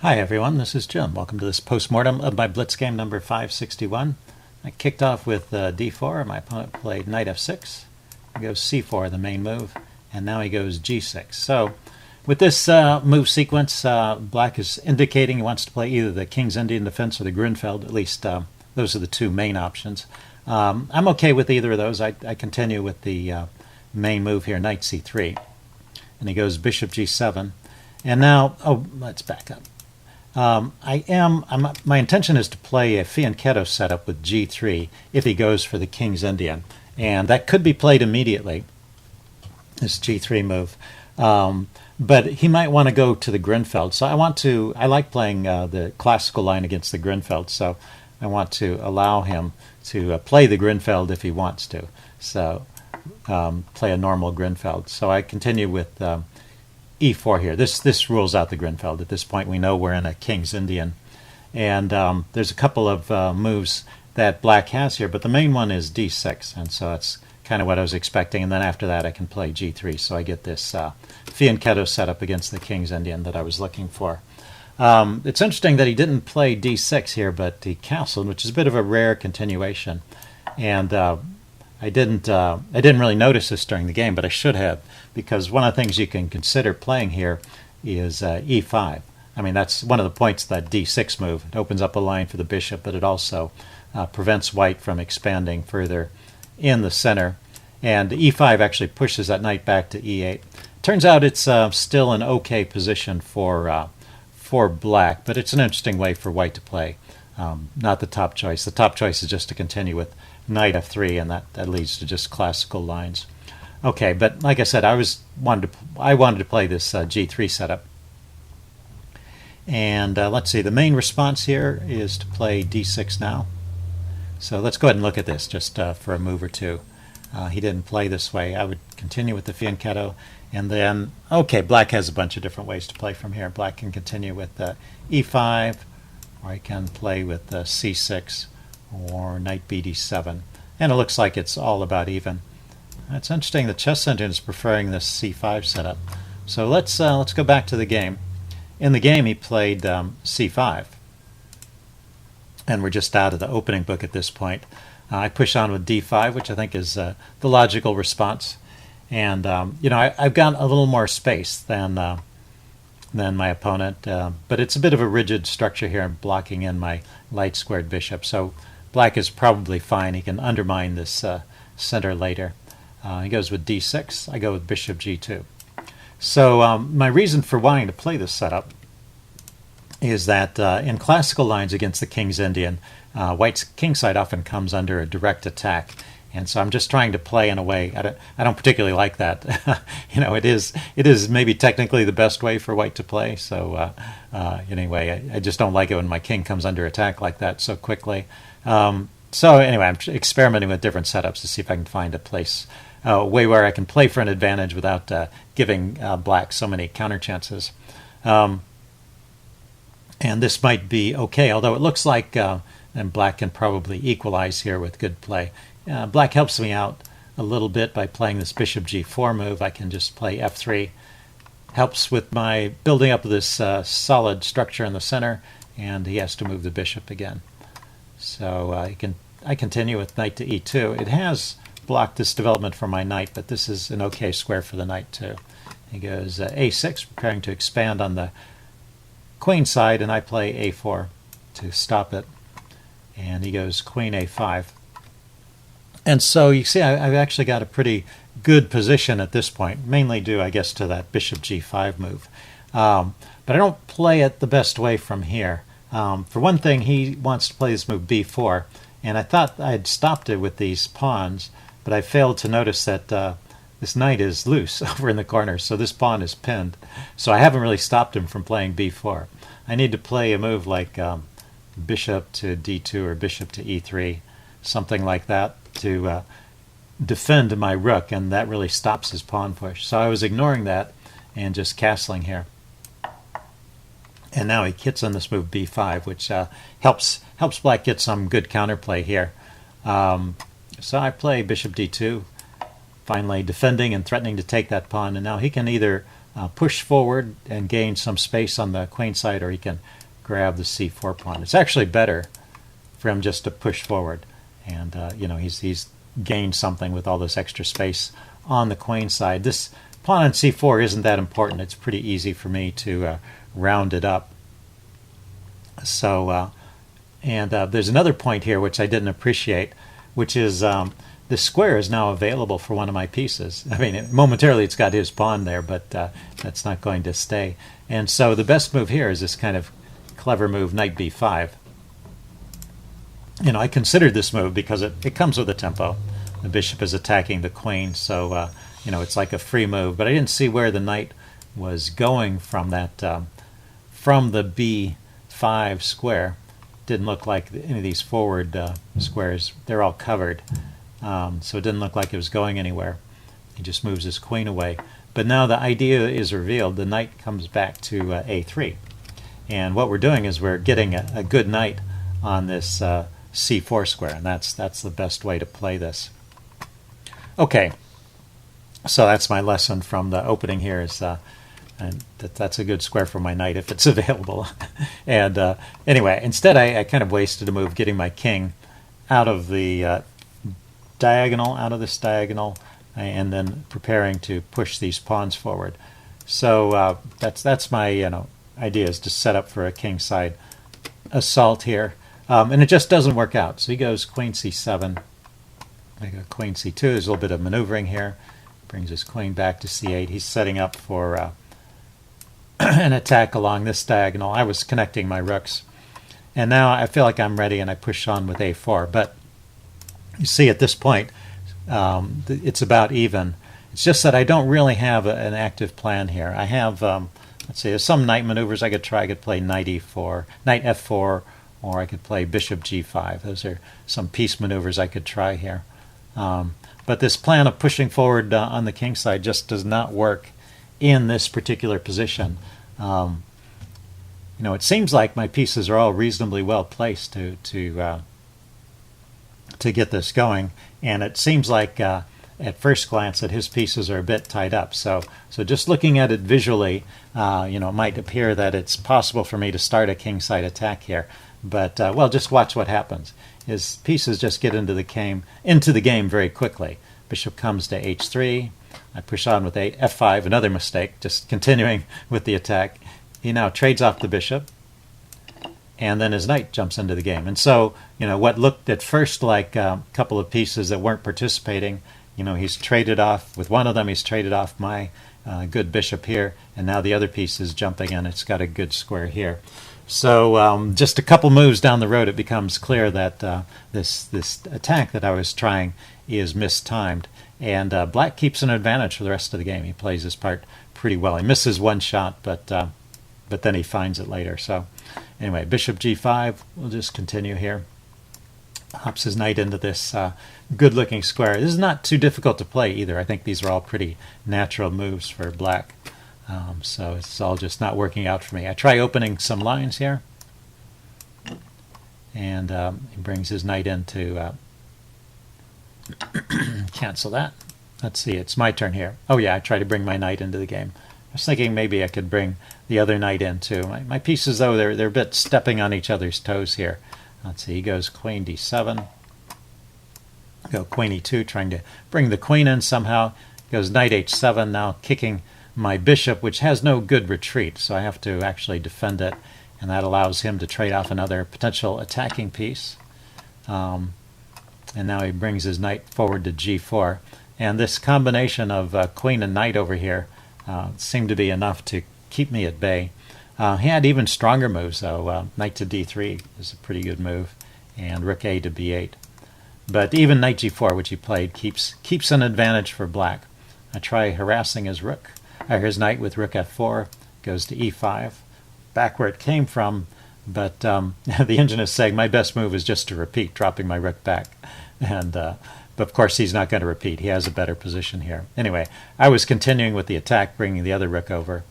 Hi everyone, this is Jim. Welcome to this postmortem of my Blitz game number 561. I kicked off with d4. My opponent played knight f6. He goes c4, the main move, and now he goes g6. So with this move sequence, black is indicating he wants to play either the King's Indian defense or the Grinfeld. At least those are the two main options. I'm okay with either of those. I continue with the main move here, knight c3. And he goes bishop g7. And now, let's back up. My intention is to play a fianchetto setup with g3 if he goes for the King's Indian, and that could be played immediately, this g3 move. But he might want to go to the Grinfeld, so I like playing the classical line against the Grinfeld, so I want to allow him to play the Grinfeld if he wants to, so play a normal Grinfeld. So I continue with e4 here. This rules out the Grinfeld. At this point we know we're in a King's Indian. And there's a couple of moves that black has here, but the main one is d6, and so that's kind of what I was expecting. And then after that I can play g3, so I get this fianchetto setup against the King's Indian that I was looking for. It's interesting that he didn't play d6 here, but he castled, which is a bit of a rare continuation. And I didn't really notice this during the game, but I should have, because one of the things you can consider playing here is e5. I mean, that's one of the points of that d6 move. It opens up a line for the bishop, but it also prevents white from expanding further in the center. And e5 actually pushes that knight back to e8. Turns out it's still an okay position for black, but it's an interesting way for white to play. Not the top choice. The top choice is just to continue with knight f3, and that leads to just classical lines. Okay, but like I said, I wanted to play this g3 setup. And let's see, the main response here is to play d6 now. So let's go ahead and look at this just for a move or two. He didn't play this way. I would continue with the fianchetto, and then, okay, black has a bunch of different ways to play from here. Black can continue with e5, or he can play with c6, or knight bd7, and it looks like it's all about even. It's interesting the chess center is preferring this c5 setup. So let's go back to the game. In the game he played c5, and we're just out of the opening book at this point. I push on with d5, which I think is the logical response, and I've got a little more space than my opponent, but it's a bit of a rigid structure here, blocking in my light squared bishop. So black is probably fine. He can undermine this center later. He goes with d6. I go with bishop g2. So my reason for wanting to play this setup is that in classical lines against the King's Indian, white's kingside often comes under a direct attack. And so I'm just trying to play in a way. I don't particularly like that. It is maybe technically the best way for white to play. So anyway, I just don't like it when my king comes under attack like that so quickly. So anyway, I'm experimenting with different setups to see if I can find a way where I can play for an advantage without giving black so many counter chances. And this might be okay, although it looks like and black can probably equalize here with good play. Black helps me out a little bit by playing this bishop g4 move. I can just play f3. Helps with my building up this solid structure in the center, and he has to move the bishop again. So I continue with knight to e2. It has blocked this development for my knight, but this is an okay square for the knight too. He goes a6, preparing to expand on the queen side, and I play a4 to stop it. And he goes queen a5. And so you see I've actually got a pretty good position at this point, mainly due, I guess, to that bishop g5 move. But I don't play it the best way from here. For one thing, he wants to play this move b4, and I thought I had stopped it with these pawns, but I failed to notice that this knight is loose over in the corner, so this pawn is pinned. So I haven't really stopped him from playing b4. I need to play a move like bishop to d2 or bishop to e3, something like that, to defend my rook, and that really stops his pawn push. So I was ignoring that and just castling here. And now he hits on this move b5, which helps black get some good counterplay here. So I play bishop d2, finally defending and threatening to take that pawn, and now he can either push forward and gain some space on the queen side, or he can grab the c4 pawn. It's actually better for him just to push forward, and he's gained something with all this extra space on the queen side. This pawn on c4 isn't that important. It's pretty easy for me to round it up. So, there's another point here which I didn't appreciate, which is the square is now available for one of my pieces. I mean, momentarily it's got his pawn there, but that's not going to stay. And so the best move here is this kind of clever move, knight b5. I considered this move because it comes with a tempo. The bishop is attacking the queen, so it's like a free move. But I didn't see where the knight was going from that, from the b5 square. Didn't look like any of these forward squares. They're all covered. So it didn't look like it was going anywhere. He just moves his queen away. But now the idea is revealed. The knight comes back to a3. And what we're doing is we're getting a good knight on this c4 square, and that's the best way to play this. Okay, so that's my lesson from the opening here, is and that's a good square for my knight if it's available. And anyway, instead I kind of wasted a move getting my king out of the diagonal, out of this diagonal, and then preparing to push these pawns forward. So that's my idea, is to set up for a kingside assault here. And it just doesn't work out. So he goes queen c7, I go queen c2. There's a little bit of maneuvering here. Brings his queen back to c8. He's setting up for an attack along this diagonal. I was connecting my rooks. And now I feel like I'm ready, and I push on with a4. But you see at this point, it's about even. It's just that I don't really have an active plan here. I have, let's see, there's some knight maneuvers I could try. I could play knight e4, knight f4, or I could play bishop g5. Those are some piece maneuvers I could try here. But this plan of pushing forward on the king side just does not work in this particular position. It seems like my pieces are all reasonably well placed to get this going, and it seems like at first glance that his pieces are a bit tied up. So just looking at it visually, it might appear that it's possible for me to start a kingside attack here. But just watch what happens. His pieces just get into the game very quickly. Bishop comes to h3. I push on with f5, another mistake, just continuing with the attack. He now trades off the bishop, and then his knight jumps into the game. And so, what looked at first like a couple of pieces that weren't participating, he's traded off, with one of them he's traded off my good bishop here, and now the other piece is jumping, and it's got a good square here. So just a couple moves down the road, it becomes clear that this attack that I was trying is mistimed, and black keeps an advantage for the rest of the game. He plays his part pretty well. He misses one shot, but then he finds it later. So anyway, bishop g5. We'll just continue here. Hops his knight into this good-looking square. This is not too difficult to play either. I think these are all pretty natural moves for black. So it's all just not working out for me. I try opening some lines here, and he brings his knight in to cancel that. Let's see, it's my turn here. Oh yeah, I try to bring my knight into the game. I was thinking maybe I could bring the other knight in too. My pieces, though, they're a bit stepping on each other's toes here. Let's see, he goes queen d7. Go queen e2, trying to bring the queen in somehow. Goes knight h7, now kicking my bishop, which has no good retreat, so I have to actually defend it, and that allows him to trade off another potential attacking piece. And now he brings his knight forward to g4, and this combination of queen and knight over here seemed to be enough to keep me at bay. He had even stronger moves, though. Knight to d3 is a pretty good move, and rook a to b8. But even knight g4, which he played, keeps an advantage for black. I try harassing his rook. His knight with rook f4, goes to e5, back where it came from, but the engine is saying my best move is just to repeat, dropping my rook back. And but of course he's not going to repeat. He has a better position here. Anyway, I was continuing with the attack, bringing the other rook over,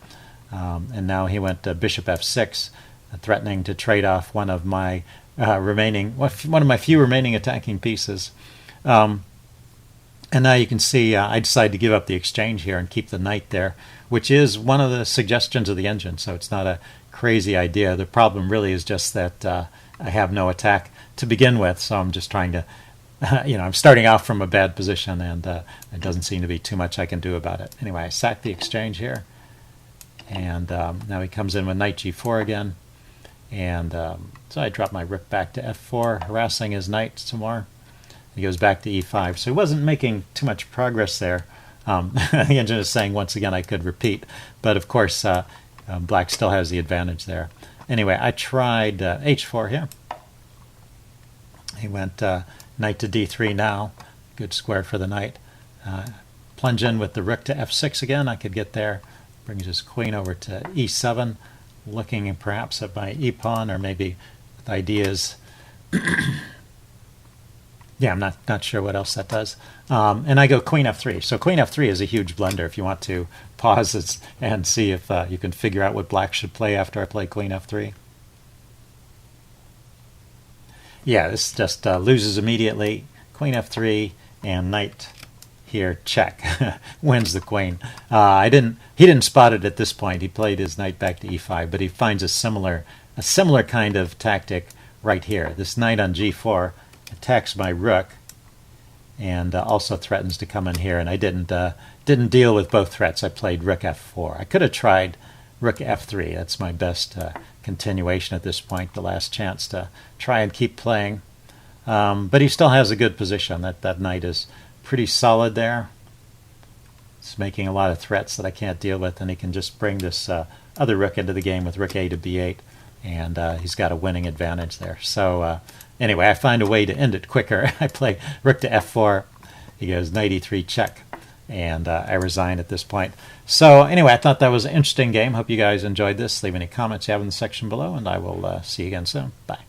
and now he went to bishop f6, threatening to trade off one of my one of my few remaining attacking pieces. And now you can see I decided to give up the exchange here and keep the knight there, which is one of the suggestions of the engine, so it's not a crazy idea. The problem really is just that I have no attack to begin with, so I'm just trying to, I'm starting off from a bad position, and it doesn't seem to be too much I can do about it. Anyway, I sack the exchange here, and now he comes in with knight g4 again, and so I drop my rook back to f4, harassing his knight some more. He goes back to e5, so he wasn't making too much progress there. The engine is saying once again I could repeat, but of course black still has the advantage there. Anyway, I tried h4 here. He went knight to d3 now. Good square for the knight. Plunge in with the rook to f6 again. I could get there. Brings his queen over to e7, looking perhaps at my e-pawn, or maybe with ideas. Yeah, I'm not sure what else that does. And I go queen f3. So queen f3 is a huge blunder if you want to pause it and see if you can figure out what black should play after I play queen f3. Yeah, this just loses immediately. Queen f3 and knight here, check. Wins the queen. He didn't spot it at this point. He played his knight back to e5, but he finds a similar kind of tactic right here. This knight on g4 attacks my rook and also threatens to come in here, and I didn't deal with both threats. I played rook f4. I could have tried rook f3. That's my best continuation at this point, the last chance to try and keep playing. But he still has a good position. That knight is pretty solid there. It's making a lot of threats that I can't deal with, and he can just bring this other rook into the game with rook a to b8, and he's got a winning advantage there. So anyway, I find a way to end it quicker. I play rook to f4. He goes knight e3 check, and I resign at this point. So anyway, I thought that was an interesting game. Hope you guys enjoyed this. Leave any comments you have in the section below, and I will see you again soon. Bye.